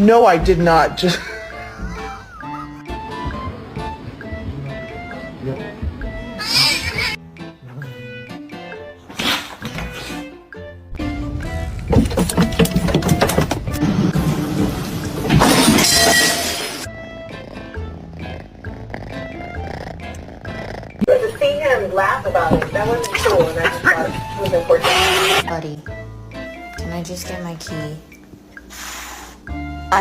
No, I did not. Just. But to see him laugh about it, that wasn't cool, and I just thought it was important. Buddy, can I just get my key? I